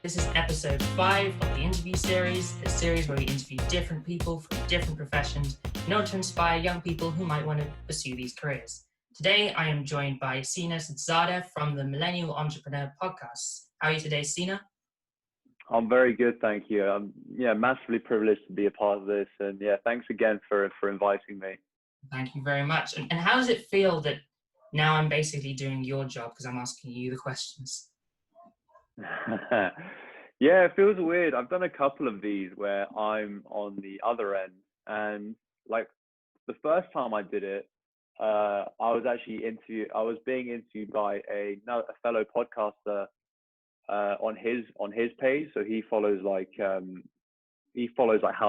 This is episode 5 of the interview series, a series where we interview different people from different professions in order to inspire young people who might want to pursue these careers. Today, I am joined by Sina Sadrzadeh from the Millenial Entrepreneur podcast. How are you today, Sina? I'm very good, thank you. I'm massively privileged to be a part of this, and thanks again for inviting me. Thank you very much. And how does it feel that now I'm basically doing your job because I'm asking you the questions? Yeah, it feels weird. I've done a couple of these where I'm on the other end, and like the first time I did it, I was being interviewed by a fellow podcaster on his page. So he follows like how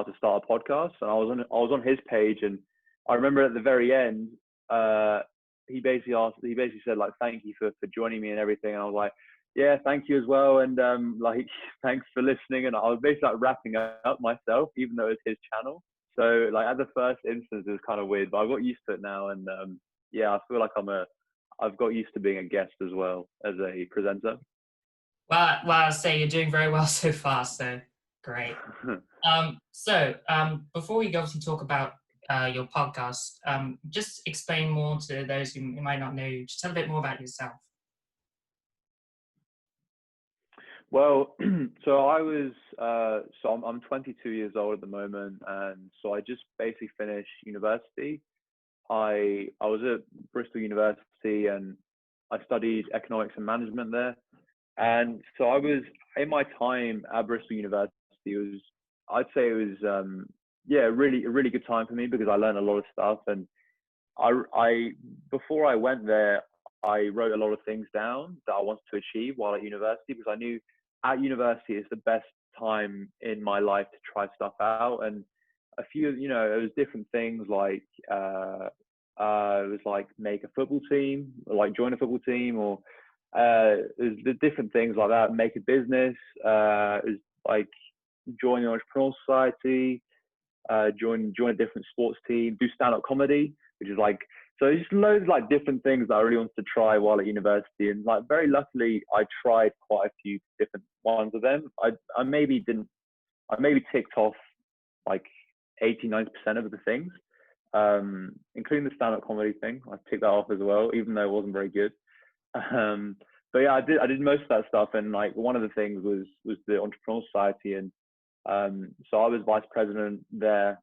to start a podcast, and I was on his page, and I remember at the very end, he basically said like, thank you for joining me and everything, and I was like, yeah, thank you as well, and like thanks for listening. And I was basically like wrapping up myself, even though it's his channel. So like at the first instance it was kind of weird, but I got used to it now, and I feel like I've got used to being a guest as well as a presenter. Well, I'll say you're doing very well so far, so great. Before we go to talk about your podcast, just explain more to those who might not know you. Just tell a bit more about yourself. Well, I'm 22 years old at the moment, and so I just basically finished university. I was at Bristol University, and I studied economics and management there. And so I was, in my time at Bristol University, I'd say it was a really good time for me because I learned a lot of stuff. And before I went there, I wrote a lot of things down that I wanted to achieve while at university, because I knew at university it's the best time in my life to try stuff out. And a few, it was different things like it was like make a football team, or like join a football team, or there's the different things like that. Make a business. It was like join the Entrepreneurial Society, join a different sports team, do stand-up comedy, which is like, so it's just loads of like different things that I really wanted to try while at university. And like very luckily, I tried quite a few different ones of them. I maybe ticked off like 80-90% of the things, including the stand-up comedy thing. I ticked that off as well, even though it wasn't very good. But yeah, I did most of that stuff, and like one of the things was the Entrepreneurial Society, and so I was vice president there.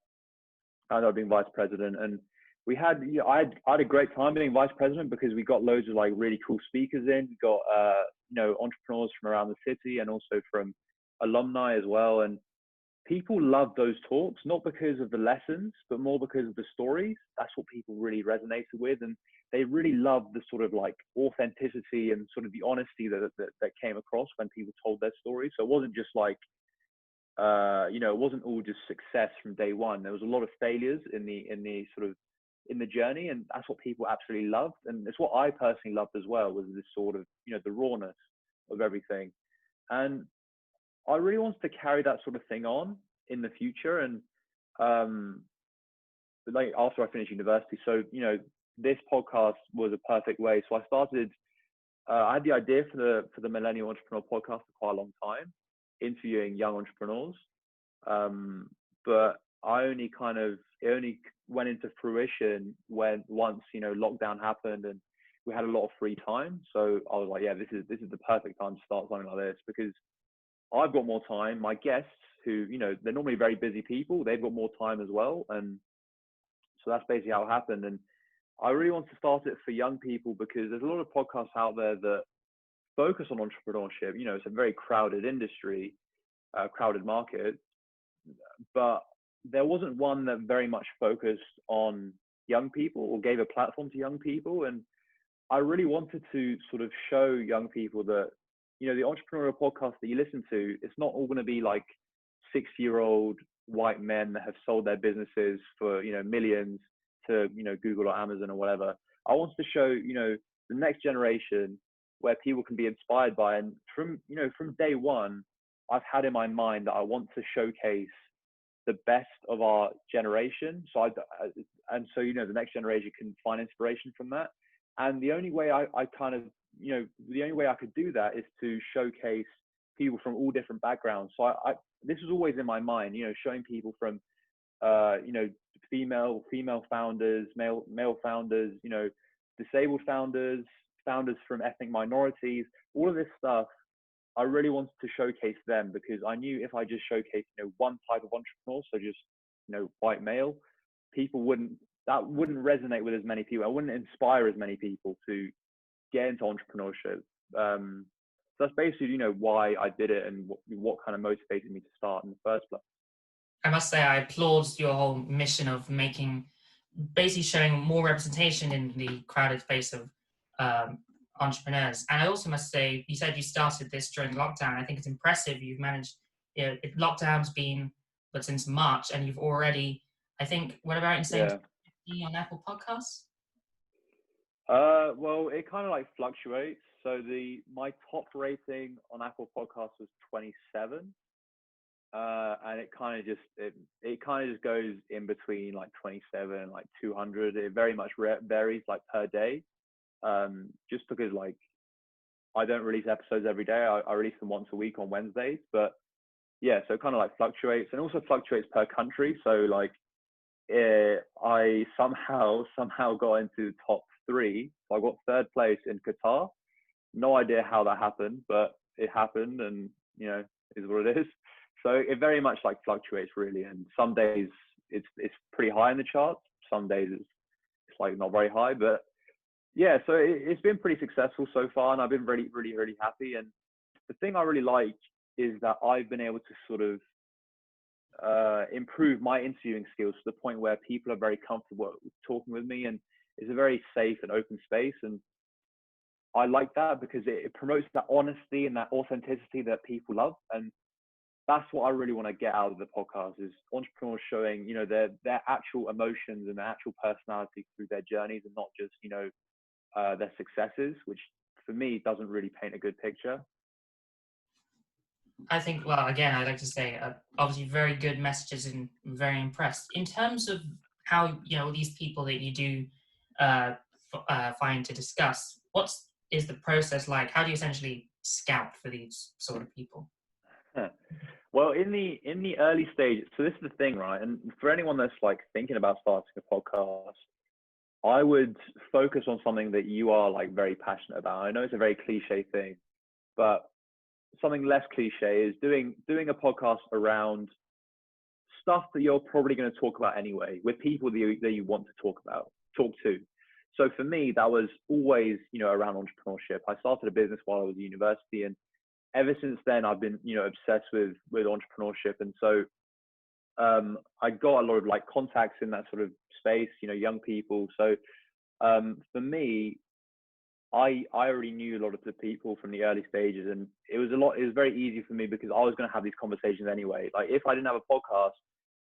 I ended up being vice president, and we had I had a great time being vice president because we got loads of like really cool speakers in. We got entrepreneurs from around the city and also from alumni as well, and people love those talks, not because of the lessons, but more because of the stories. That's what people really resonated with, and they really loved the sort of like authenticity and sort of the honesty that came across when people told their stories. So it wasn't just like, it wasn't all just success from day one. There was a lot of failures in the journey, and that's what people absolutely loved. And it's what I personally loved as well, was this sort of, the rawness of everything. And I really wanted to carry that sort of thing on in the future. And like after I finished university, so this podcast was a perfect way. So I started. I had the idea for the Millennial Entrepreneur podcast for quite a long time, interviewing young entrepreneurs. But it only went into fruition once lockdown happened and we had a lot of free time. So I was like, yeah, this is the perfect time to start something like this, because I've got more time. My guests, who they're normally very busy people, they've got more time as well, and so that's basically how it happened. And I really want to start it for young people because there's a lot of podcasts out there that focus on entrepreneurship. It's a very crowded industry, crowded market, but there wasn't one that very much focused on young people or gave a platform to young people. And I really wanted to sort of show young people that, the entrepreneurial podcast that you listen to, it's not all going to be like 6-year-old white men that have sold their businesses for, millions to, Google or Amazon or whatever. I wanted to show, the next generation where people can be inspired by. And from day one, I've had in my mind that I want to showcase the best of our generation. So the next generation can find inspiration from that. And the only way the only way I could do that is to showcase people from all different backgrounds. So this was always in my mind, you know, showing people from, you know, female founders, male founders, you know, disabled founders, founders from ethnic minorities, all of this stuff. I really wanted to showcase them because I knew if I just showcased, you know, one type of entrepreneur, so just, you know, white male, that wouldn't resonate with as many people. I wouldn't inspire as many people to get into entrepreneurship. So that's basically, you know, why I did it and what kind of motivated me to start in the first place. I must say I applaud your whole mission of basically showing more representation in the crowded space of entrepreneurs. And I also must say, you said you started this during lockdown. I think it's impressive. You've managed, you know, lockdown's been, but since March, and you've already, I think, what about in saying 50 on Apple Podcasts? Well, it kind of like fluctuates. So my top rating on Apple Podcasts was 27. And it kind of just goes in between like 27 and like 200. It very much varies like per day. Just because like I don't release episodes every day. I release them once a week on Wednesdays. But yeah, so it kind of like fluctuates, and also fluctuates per country. So like I somehow got into top 3. So I got 3rd place in Qatar. No idea how that happened, but it happened, and you know, is what it is. So it very much like fluctuates really, and some days it's pretty high in the charts. Some days it's like not very high, but yeah. So it's been pretty successful so far, and I've been really happy. And the thing I really like is that I've been able to sort of improve my interviewing skills to the point where people are very comfortable talking with me, and it's a very safe and open space. And I like that because it promotes that honesty and that authenticity that people love. And that's what I really want to get out of the podcast, is entrepreneurs showing, you know, their actual emotions and their actual personality through their journeys, and not just, you know, their successes, which for me doesn't really paint a good picture. I think, well, again, I'd like to say, obviously very good messages and very impressed. In terms of how, you know, these people that you do find to discuss, what is the process like? How do you essentially scout for these sort of people? Well, in the early stages, so this is the thing, right? And for anyone that's like thinking about starting a podcast, I would focus on something that you are like very passionate about. I know it's a very cliche thing, but something less cliche is doing a podcast around stuff that you're probably going to talk about anyway, with people that you want to talk to. So for me, that was always, you know, around entrepreneurship. I started a business while I was at university, and ever since then, I've been, you know, obsessed with entrepreneurship. And so I got a lot of like contacts in that sort of space, you know, young people. So for me, I already knew a lot of the people from the early stages, and it was very easy for me because I was going to have these conversations anyway. Like if I didn't have a podcast,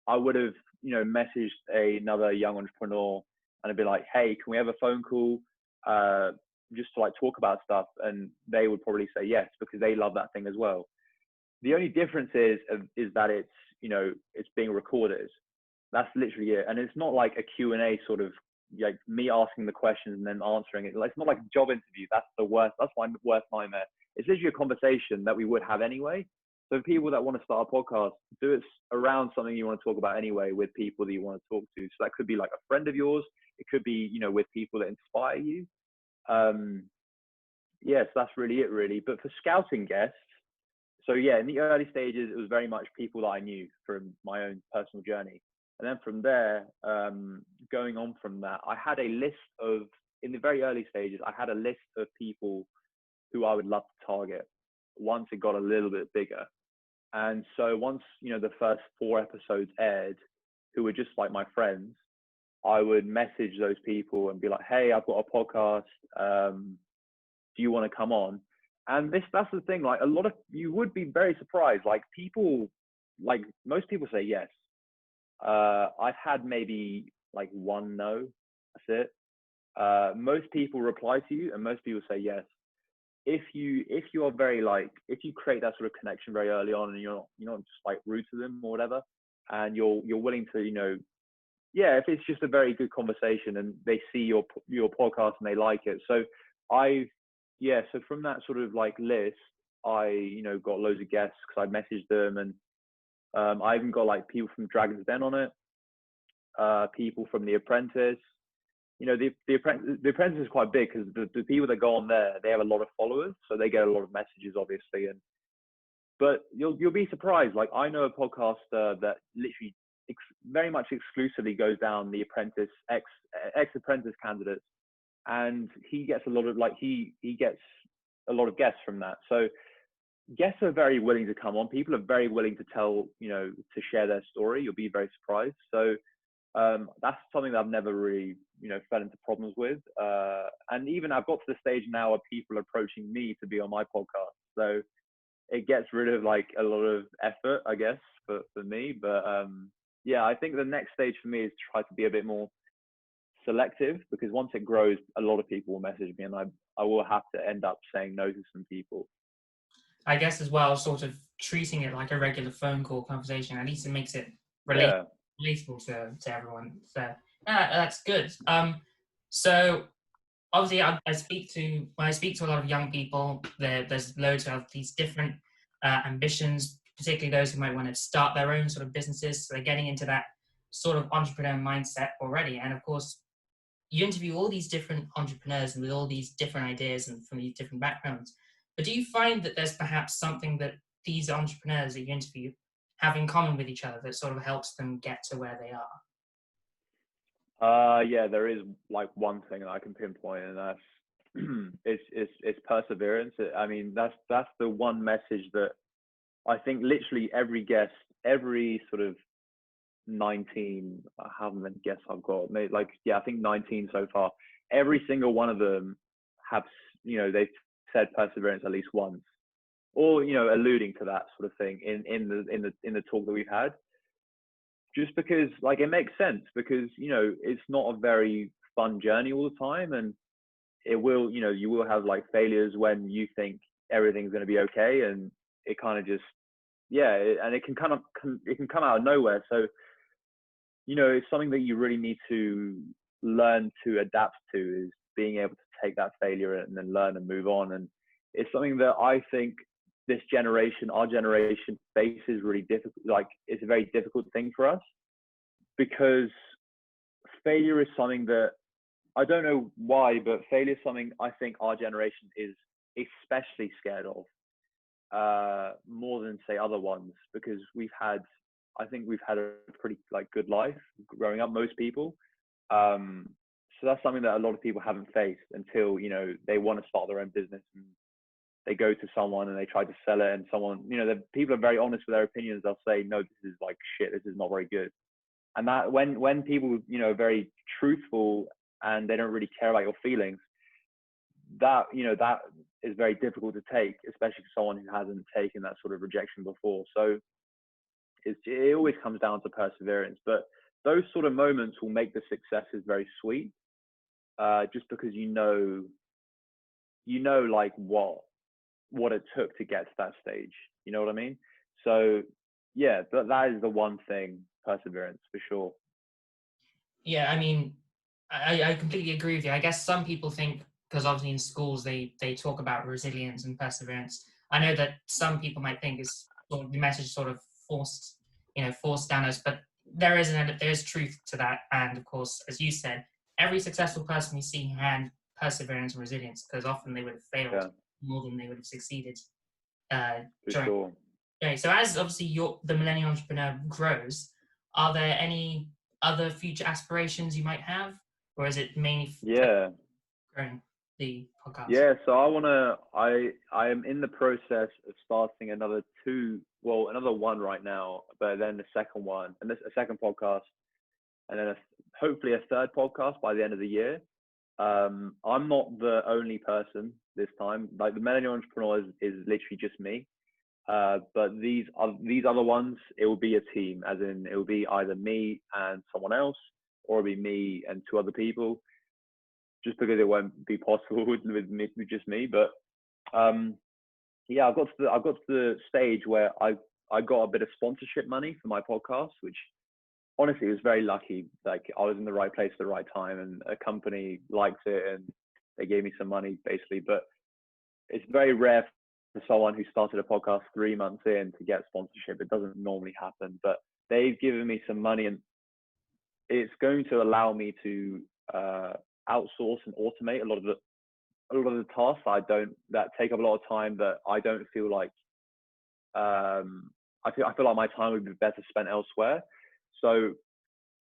I would have, you know, messaged another young entrepreneur and I'd be like, hey, can we have a phone call? Just to like talk about stuff, and they would probably say yes because they love that thing as well. The only difference is that it's, you know, it's being recorded. That's literally it, and it's not like a Q&A sort of like me asking the questions and then answering it. It's not like a job interview. That's the worst. That's my worst nightmare. It's literally a conversation that we would have anyway. So people that want to start a podcast, do it around something you want to talk about anyway, with people that you want to talk to. So that could be like a friend of yours. It could be, you know, with people that inspire you. Yes, that's really it, really. But for scouting guests, so yeah, in the early stages, it was very much people that I knew from my own personal journey. And then from there, going on from that, I had a list of, in the very early stages, I had a list of people who I would love to target once it got a little bit bigger. And so once, you know, the first 4 episodes aired, who were just like my friends, I would message those people and be like, hey, I've got a podcast. Do you want to come on? And that's the thing, like you would be very surprised. Like most people say yes. I've had maybe like 1 no, that's it. Most people reply to you, and most people say yes. If you are very like, if you create that sort of connection very early on, and you're not just like rude to them or whatever, and you're willing to, you know, yeah, if it's just a very good conversation and they see your podcast and they like it. So so from that sort of like list, I got loads of guests because I messaged them, and I even got like people from Dragon's Den on it, people from The Apprentice. The Apprentice is quite big because the people that go on there, they have a lot of followers, so they get a lot of messages, obviously. But you'll be surprised. Like, I know a podcaster that literally very much exclusively goes down the Apprentice, ex-Apprentice candidates, and he gets a lot of he gets a lot of guests from that. So guests are very willing to come on. People are very willing to tell, to share their story. You'll be very surprised. So that's something that I've never really, fell into problems with. And even I've got to the stage now where people are approaching me to be on my podcast. So it gets rid of like a lot of effort, I guess, for me. But yeah, I think the next stage for me is to try to be a bit more selective, because once it grows, a lot of people will message me, and I will have to end up saying no to some people. I guess as well, sort of treating it like a regular phone call conversation. At least it makes it Yeah. relatable to everyone. So that's good. So obviously, when I speak to a lot of young people, there's loads of these different ambitions, particularly those who might want to start their own sort of businesses. So they're getting into that sort of entrepreneur mindset already. And of course, you interview all these different entrepreneurs and with all these different ideas and from these different backgrounds. But do you find that there's perhaps something that these entrepreneurs that you interview have in common with each other that sort of helps them get to where they are? Yeah, there is like one thing that I can pinpoint, and that's it's perseverance. I mean, that's the one message that I think literally every guest, every sort of 19, how many guests I've got, maybe I think 19 so far. Every single one of them have, they've said perseverance at least once, or alluding to that sort of thing in the talk that we've had. Just because, like, it makes sense, because it's not a very fun journey all the time, and it will, you will have like failures when you think everything's going to be okay, and it kind of just, and it can come out of nowhere. So it's something that you really need to learn to adapt to, is being able to take that failure and then learn and move on. And it's something that I think this generation, our generation, faces really difficult. Like, it's a very difficult thing for us, because failure is something that, I don't know why, but failure is something I think our generation is especially scared of, more than say other ones, because I think we've had a pretty good life growing up, most people. So that's something that a lot of people haven't faced until, they want to start their own business, and they go to someone and they try to sell it, and someone, people are very honest with their opinions. They'll say, no, this is like shit. This is not very good. And that when people, are very truthful and they don't really care about your feelings, that, that is very difficult to take, especially for someone who hasn't taken that sort of rejection before. So it always comes down to perseverance. But those sort of moments will make the successes very sweet, just because like what it took to get to that stage. You know what I mean? So yeah, that is the one thing, perseverance, for sure. Yeah, I mean, I completely agree with you. I guess some people think, because obviously in schools they talk about resilience and perseverance. I know that some people might think it's sort of the message sort of forced down us, but there is truth to that. And of course, as you said, every successful person you see had perseverance and resilience, because often they would have failed more than they would have succeeded. For sure. Okay, so as obviously the Millennial Entrepreneur grows, are there any other future aspirations you might have, or is it mainly growing the podcast? Yeah, so I am in the process of starting another one right now, but then the second one, and a second podcast, and then hopefully a third podcast by the end of the year. I'm not the only person this time. Like, the Millenial Entrepreneur is literally just me. But these other ones, it will be a team, as in it will be either me and someone else, or it'll be me and two other people, just because it won't be possible with just me. But yeah, I've got to the stage where I got a bit of sponsorship money for my podcast, which honestly was very lucky. Like, I was in the right place at the right time, and a company liked it and they gave me some money, basically. But it's very rare for someone who started a podcast 3 months in to get sponsorship. It doesn't normally happen, but they've given me some money, and it's going to allow me to outsource and automate a lot of the tasks that take up a lot of time, that I don't feel like I feel like my time would be better spent elsewhere. So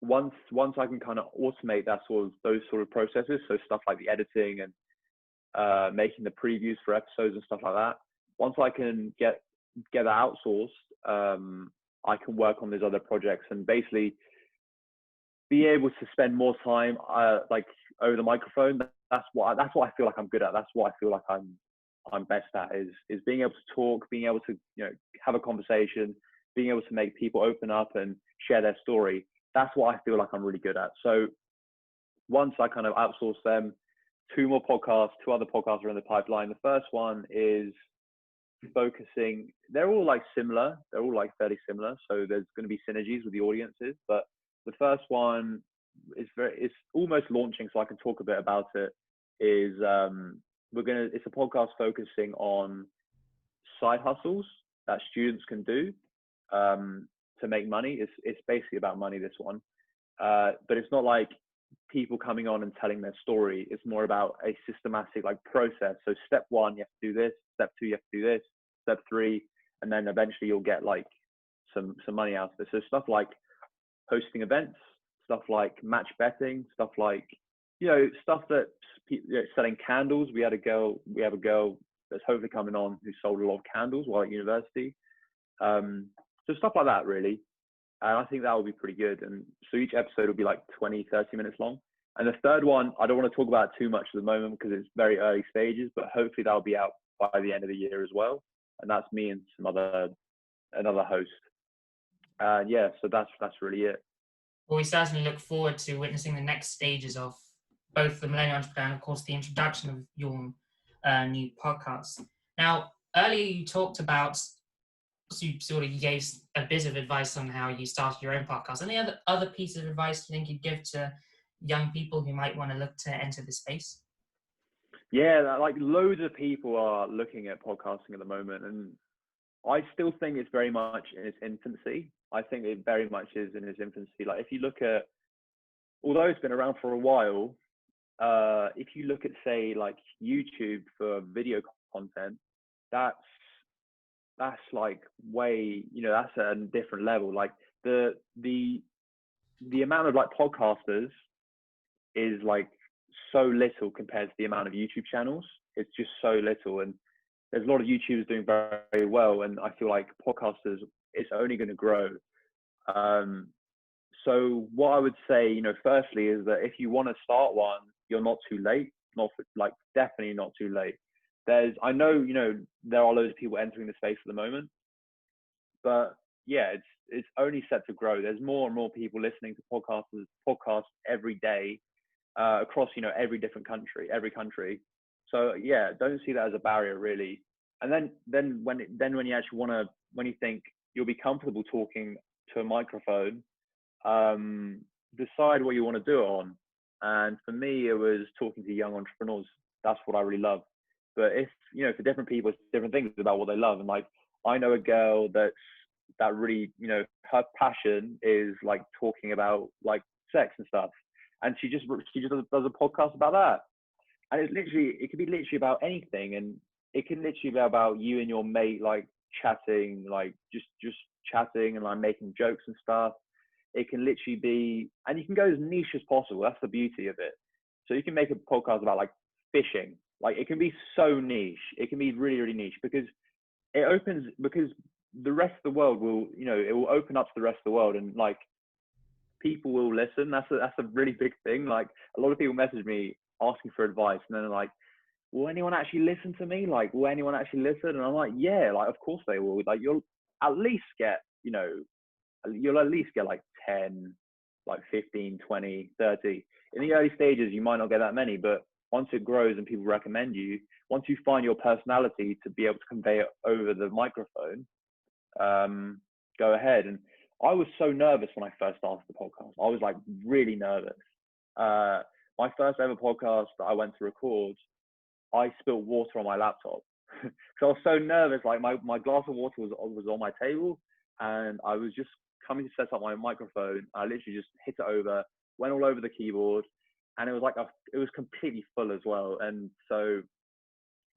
once I can kind of automate those sort of processes, so stuff like the editing and making the previews for episodes and stuff like that. Once I can get that outsourced, I can work on these other projects and basically be able to spend more time like over the microphone. That's what I feel like I'm good at. That's what I feel like I'm best at, is being able to talk, being able to have a conversation, being able to make people open up and share their story. That's what I feel like I'm really good at. So once I kind of outsource them, two other podcasts are in the pipeline. The first one is focusing, they're all like similar, they're all like fairly similar, so there's going to be synergies with the audiences, but the first one is it's almost launching, so I can talk a bit about it. It's a podcast focusing on side hustles that students can do to make money. It's basically about money, this one, but it's not like people coming on and telling their story. It's more about a systematic like process. So step 1, you have to do this. Step 2, you have to do this. Step 3, and then eventually you'll get like some money out of it. So stuff like hosting events, stuff like match betting, stuff like stuff that selling candles. We have a girl that's hopefully coming on who sold a lot of candles while at university. So stuff like that, really. And I think that will be pretty good. And so each episode will be like 20-30 minutes long. And the third one, I don't want to talk about too much at the moment because it's very early stages, but hopefully that'll be out by the end of the year as well. And that's me and another host. Yeah, so that's really it. Well, we certainly look forward to witnessing the next stages of both the Millenial Entrepreneur and, of course, the introduction of your new podcast. Now, earlier you talked about, so you gave a bit of advice on how you started your own podcast. Any other pieces of advice you think you'd give to young people who might want to look to enter the space? Yeah, like loads of people are looking at podcasting at the moment, and I still think it's very much in its infancy. I think it very much is in its infancy. Like if you look at, although it's been around for a while, if you look at say like YouTube for video content, that's like way, that's at a different level. Like the amount of like podcasters is like so little compared to the amount of YouTube channels. It's just so little, and there's a lot of YouTubers doing very, very well, and I feel like podcasters, it's only going to grow. So what I would say, firstly, is that if you want to start one, you're not too late. Definitely not too late. I know, there are loads of people entering the space at the moment, but yeah, it's only set to grow. There's more and more people listening to podcasts every day, across, every country. So yeah, don't see that as a barrier really. And then when you actually when you think you'll be comfortable talking to a microphone, decide what you want to do it on. And for me, it was talking to young entrepreneurs. That's what I really love. But if, for different people, it's different things about what they love. And like, I know a girl that really, her passion is like talking about like sex and stuff. And she just does a podcast about that. And it could be literally about anything. And it can literally be about you and your mate, like chatting, like just chatting and like making jokes and stuff. It can literally be, and you can go as niche as possible. That's the beauty of it. So you can make a podcast about like fishing. Like it can be so niche. It can be really, really niche because the rest of the world will, it will open up to the rest of the world, and like people will listen. That's a really big thing. Like a lot of people message me asking for advice, and then they're like, will anyone actually listen to me? Like, will anyone actually listen? And I'm like, yeah, like of course they will. Like you'll at least get, like 10, like 15, 20, 30. In the early stages, you might not get that many, but once it grows and people recommend you, once you find your personality to be able to convey it over the microphone, go ahead. And I was so nervous when I first started the podcast. I was like really nervous. My first ever podcast that I went to record, I spilled water on my laptop. I was so nervous. Like my glass of water was on my table, and I was just coming to set up my microphone. I literally just hit it over, went all over the keyboard, and it was like it was completely full as well. And so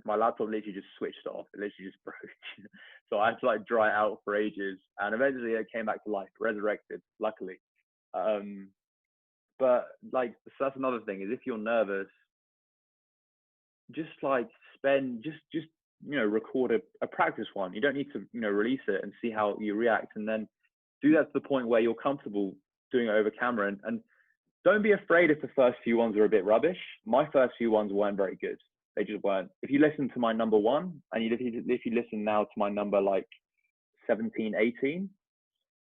my laptop literally just switched off. It literally just broke. So I had to like dry it out for ages, and eventually it came back to life, resurrected, luckily. Um, but like, so that's another thing, is if you're nervous, just like just record a practice one. You don't need to release it and see how you react, and then do that to the point where you're comfortable doing it over camera. And don't be afraid if the first few ones are a bit rubbish. My first few ones weren't very good. They just weren't. If you listen to my number one, and if you listen now to my number like 17, 18,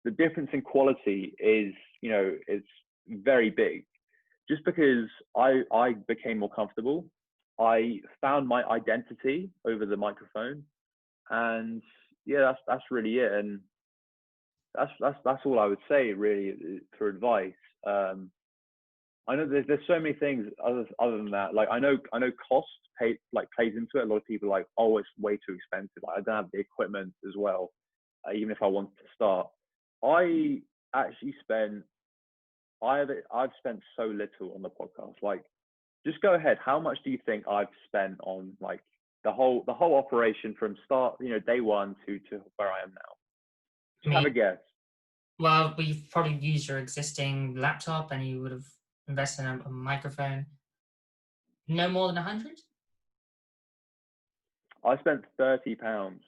the difference in quality is, it's very big. Just because I became more comfortable, I found my identity over the microphone, and yeah, that's really it. And that's all I would say really for advice. I know there's so many things other than that. Like I know cost plays into it. A lot of people are like, oh, it's way too expensive. Like, I don't have the equipment as well, even if I wanted to start. I actually I've spent so little on the podcast. Like, just go ahead. How much do you think I've spent on like the whole operation from start, day one to where I am now? Just have a guess. Well, you've probably used your existing laptop, and you would have invested in a microphone. No more than 100? I spent £30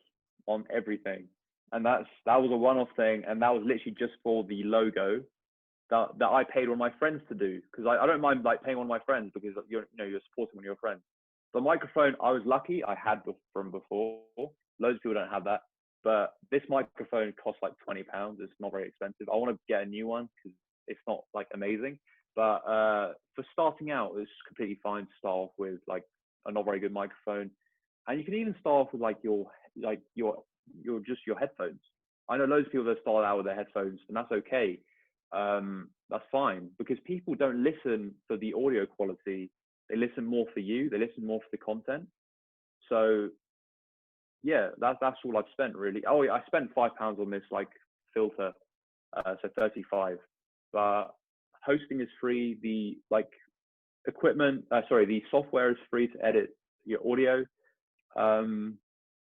on everything, and that was a one-off thing, and that was literally just for the logo that I paid one of my friends to do, because I don't mind like paying one of my friends, because you're supporting one of your friends. The microphone, I was lucky I had from before. Loads of people don't have that, but this microphone costs like £20. It's not very expensive. I want to get a new one because it's not like amazing, but for starting out, it's completely fine to start off with like a not very good microphone. And you can even start off with like your headphones. I know loads of people that start out with their headphones, and that's okay. That's fine, because people don't listen for the audio quality. They listen more for you. They listen more for the content. So yeah, that's all I've spent really. Oh yeah, I spent £5 on this like filter, so 35. But hosting is free. The like the software is free to edit your audio.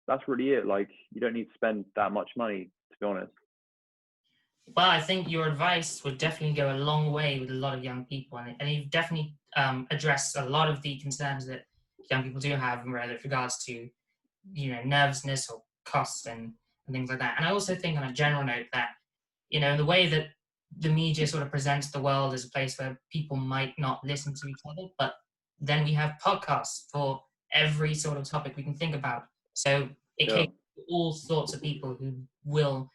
That's really it. Like, you don't need to spend that much money, to be honest. Well, I think your advice would definitely go a long way with a lot of young people, and you've definitely addressed a lot of the concerns that young people do have in regards to, nervousness or costs and things like that. And I also think, on a general note, that the way that the media sort of presents the world as a place where people might not listen to each other, but then we have podcasts for every sort of topic we can think about. So it caters to all sorts of people who will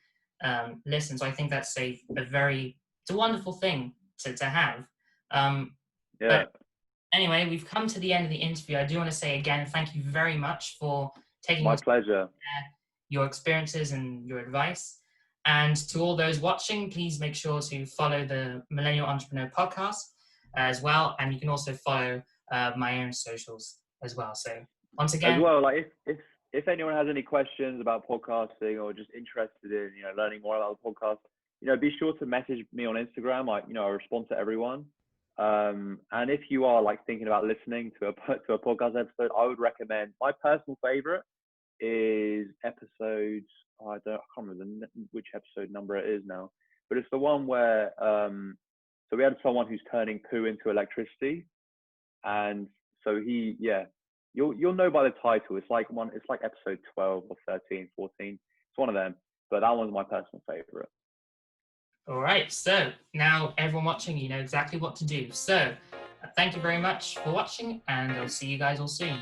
listen. So I think that's it's a wonderful thing to have. But anyway, we've come to the end of the interview. I do want to say again, thank you very much for taking my pleasure. Your experiences and your advice. And to all those watching, please make sure to follow the Millennial Entrepreneur podcast as well. And you can also follow my own socials as well. So once again, as well, like if anyone has any questions about podcasting, or just interested in learning more about the podcast, be sure to message me on Instagram. I respond to everyone. And if you are like thinking about listening to a podcast episode, I would recommend, my personal favorite is episodes. I can't remember which episode number it is now, but it's the one where so we had someone who's turning poo into electricity, and so you'll know by the title. It's like episode 12 or 13, 14. It's one of them, but that one's my personal favorite. All right, so now everyone watching, you know exactly what to do. So thank you very much for watching, and I'll see you guys all soon.